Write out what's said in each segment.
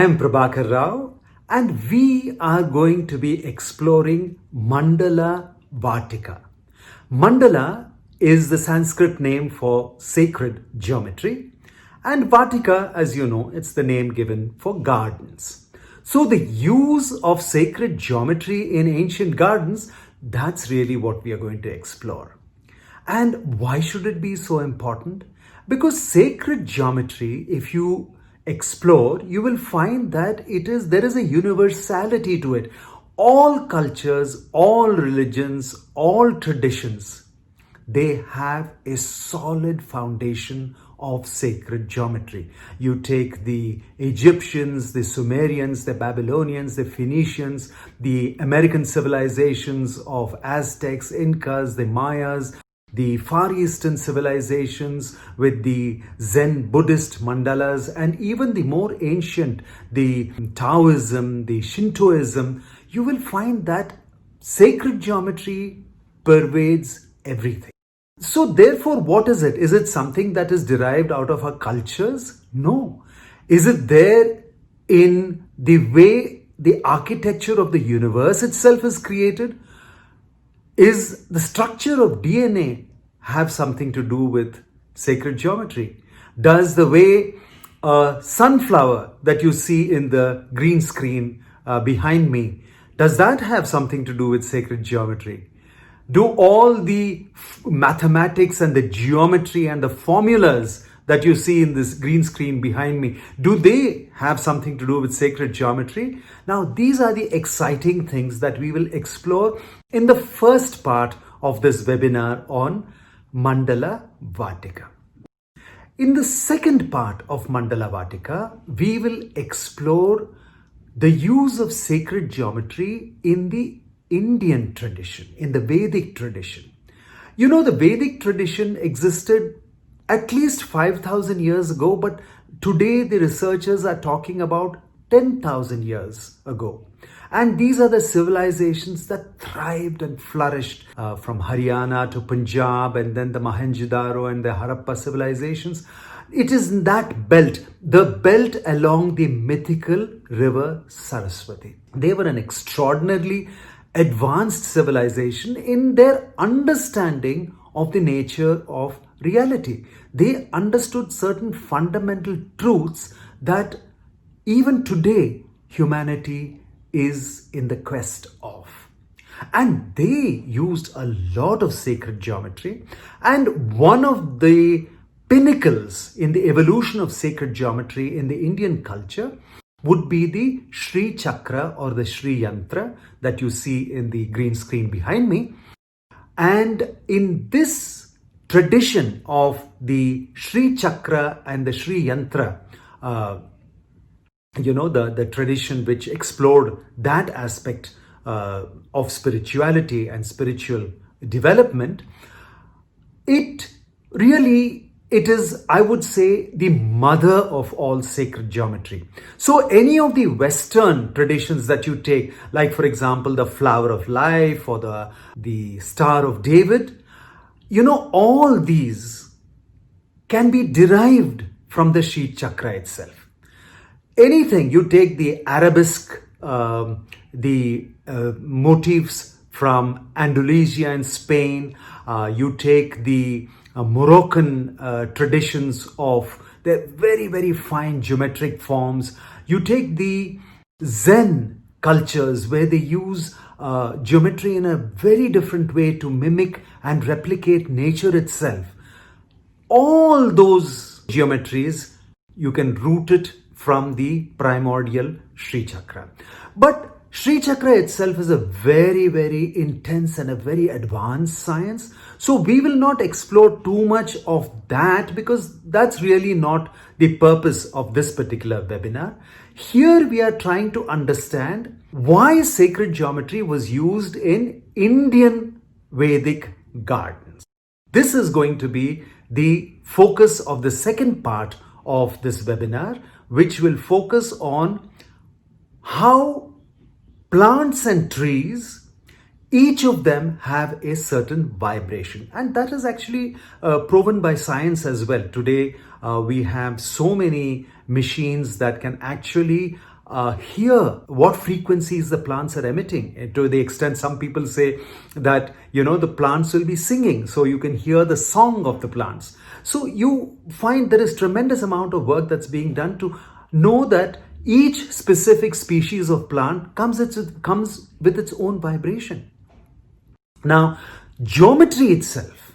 I am Prabhakar Rao, and we are going to be exploring Mandala Vatika. Mandala is the Sanskrit name for sacred geometry, and Vatika, as you know, it's the name given for gardens. So, the use of sacred geometry in ancient gardens, that's really what we are going to explore. And why should it be so important? Because sacred geometry, if you explore, you will find that there is a universality to it. All cultures, all religions, all traditions, they have a solid foundation of sacred geometry. You take the Egyptians, the Sumerians, the Babylonians, the Phoenicians, the American civilizations of Aztecs, Incas, the Mayas, the Far Eastern civilizations with the Zen Buddhist mandalas, and even the more ancient, the Taoism, the Shintoism, you will find that sacred geometry pervades everything. So therefore, what is it? Is it something that is derived out of our cultures? No. Is it there in the way the architecture of the universe itself is created? Is the structure of DNA have something to do with sacred geometry? Does the way a sunflower that you see in the green screen behind me, does that have something to do with sacred geometry? Do all the mathematics and the geometry and the formulas that you see in this green screen behind me, do they have something to do with sacred geometry? Now, these are the exciting things that we will explore in the first part of this webinar on Mandala Vatika. In the second part of Mandala Vatika, we will explore the use of sacred geometry in the Indian tradition, in the Vedic tradition. You know, the Vedic tradition existed at least 5,000 years ago, but today the researchers are talking about 10,000 years ago. And these are the civilizations that thrived and flourished from Haryana to Punjab, and then the Mohenjo-daro and the Harappa civilizations. It is in that belt, the belt along the mythical river Saraswati. They were an extraordinarily advanced civilization in their understanding of the nature of reality. They understood certain fundamental truths that even today humanity is in the quest of. And they used a lot of sacred geometry, and one of the pinnacles in the evolution of sacred geometry in the Indian culture would be the Sri Chakra or the Sri Yantra that you see in the green screen behind me. And in this tradition of the Sri Chakra and the Sri Yantra, the tradition which explored that aspect of spirituality and spiritual development, it is, I would say, the mother of all sacred geometry. So any of the Western traditions that you take, like for example, the Flower of Life or the Star of David, all these can be derived from the Sri Chakra itself. Anything, you take the arabesque, the motifs from Andalusia and Spain, you take the Moroccan traditions of their very, very fine geometric forms. You take the Zen cultures where they use geometry in a very different way to mimic and replicate nature itself. All those geometries, you can root it from the primordial Sri Chakra. But Sri Chakra itself is a very, very intense and a very advanced science. So we will not explore too much of that because that's really not the purpose of this particular webinar. Here we are trying to understand why sacred geometry was used in Indian Vedic gardens. This is going to be the focus of the second part of this webinar, which will focus on how plants and trees, each of them have a certain vibration, and that is actually proven by science as well. Today we have so many machines that can actually hear what frequencies the plants are emitting. And to the extent some people say that, the plants will be singing, so you can hear the song of the plants. So you find there is tremendous amount of work that's being done to know that each specific species of plant comes with its own vibration. Now, geometry itself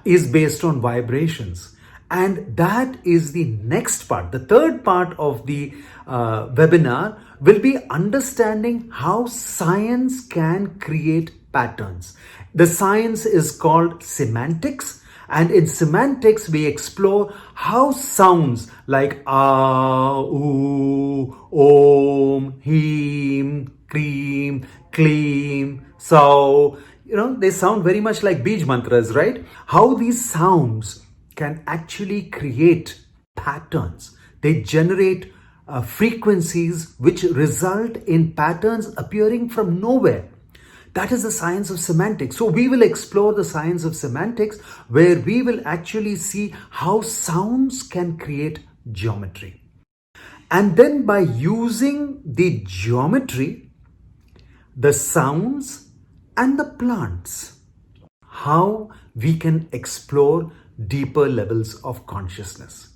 is based on vibrations, and that is the next part. The third part of the webinar will be understanding how science can create patterns. The science is called semantics, and in semantics we explore how sounds like ah, oo, om, him, cream, clean, so, they sound very much like Bij mantras, right? How these sounds can actually create patterns. They generate frequencies which result in patterns appearing from nowhere. That is the science of semantics. So we will explore the science of semantics, where we will actually see how sounds can create geometry. And then by using the geometry, the sounds and the plants, how we can explore deeper levels of consciousness.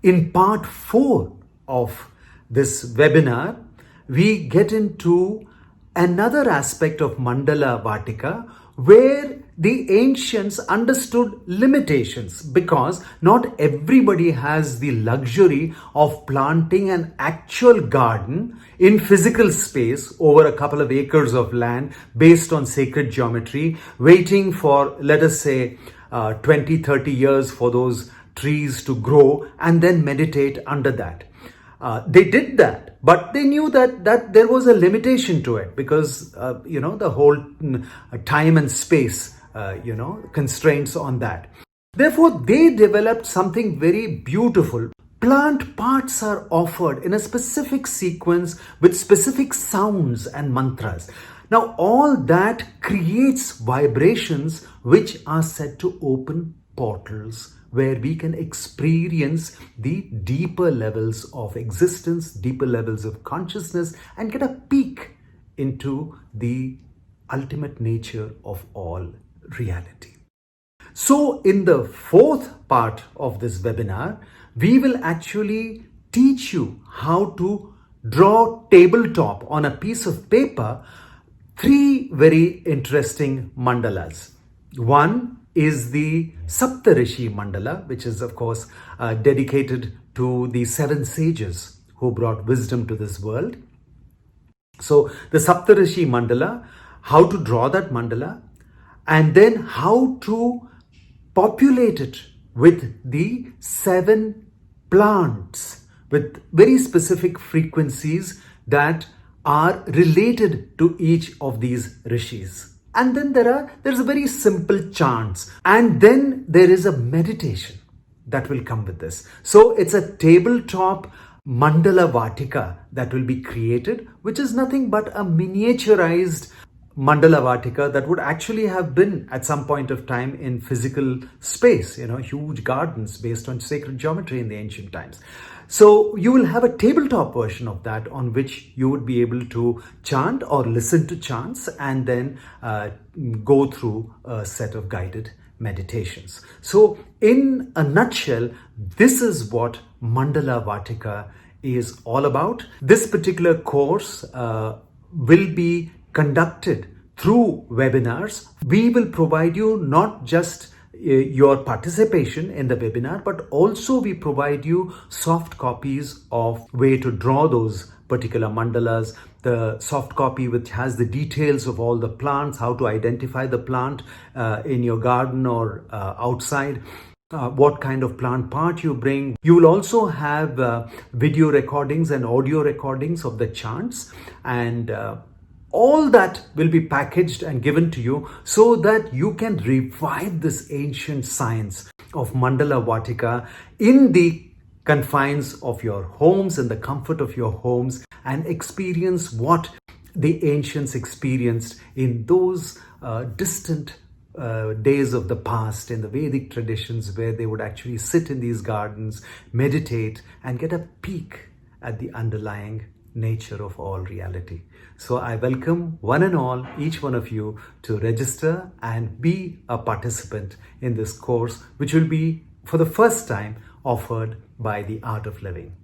In part 4 of this webinar, we get into another aspect of Mandala Vatika, where the ancients understood limitations, because not everybody has the luxury of planting an actual garden in physical space over a couple of acres of land based on sacred geometry, waiting for, let us say, 20-30 years for those trees to grow and then meditate under that. They did that, but they knew that there was a limitation to it, because the whole time and space constraints on that. Therefore, they developed something very beautiful. Plant parts are offered in a specific sequence with specific sounds and mantras. Now, all that creates vibrations which are said to open portals where we can experience the deeper levels of existence, deeper levels of consciousness, and get a peek into the ultimate nature of all reality. So in the 4th part of this webinar, we will actually teach you how to draw tabletop on a piece of paper 3 very interesting mandalas. One is the Saptarishi Mandala, which is of course dedicated to the 7 sages who brought wisdom to this world. So the Saptarishi Mandala, how to draw that mandala, and then how to populate it with the 7 plants with very specific frequencies that are related to each of these rishis. And then there's a very simple chants, and then there is a meditation that will come with this. So it's a tabletop Mandala Vatika that will be created, which is nothing but a miniaturized Mandala Vatika that would actually have been at some point of time in physical space, huge gardens based on sacred geometry in the ancient times. So you will have a tabletop version of that on which you would be able to chant or listen to chants and then go through a set of guided meditations. So in a nutshell, this is what Mandala Vatika is all about. This particular course will be conducted through webinars. We will provide you not just your participation in the webinar, but also we provide you soft copies of way to draw those particular mandalas, the soft copy which has the details of all the plants, how to identify the plant in your garden or outside, what kind of plant part you bring. You will also have video recordings and audio recordings of the chants, and all that will be packaged and given to you so that you can revive this ancient science of Mandala Vatika in the confines of your homes, in the comfort of your homes, and experience what the ancients experienced in those distant days of the past, in the Vedic traditions, where they would actually sit in these gardens, meditate, and get a peek at the underlying nature of all reality. So I welcome one and all, each one of you, to register and be a participant in this course, which will be for the first time offered by the Art of Living.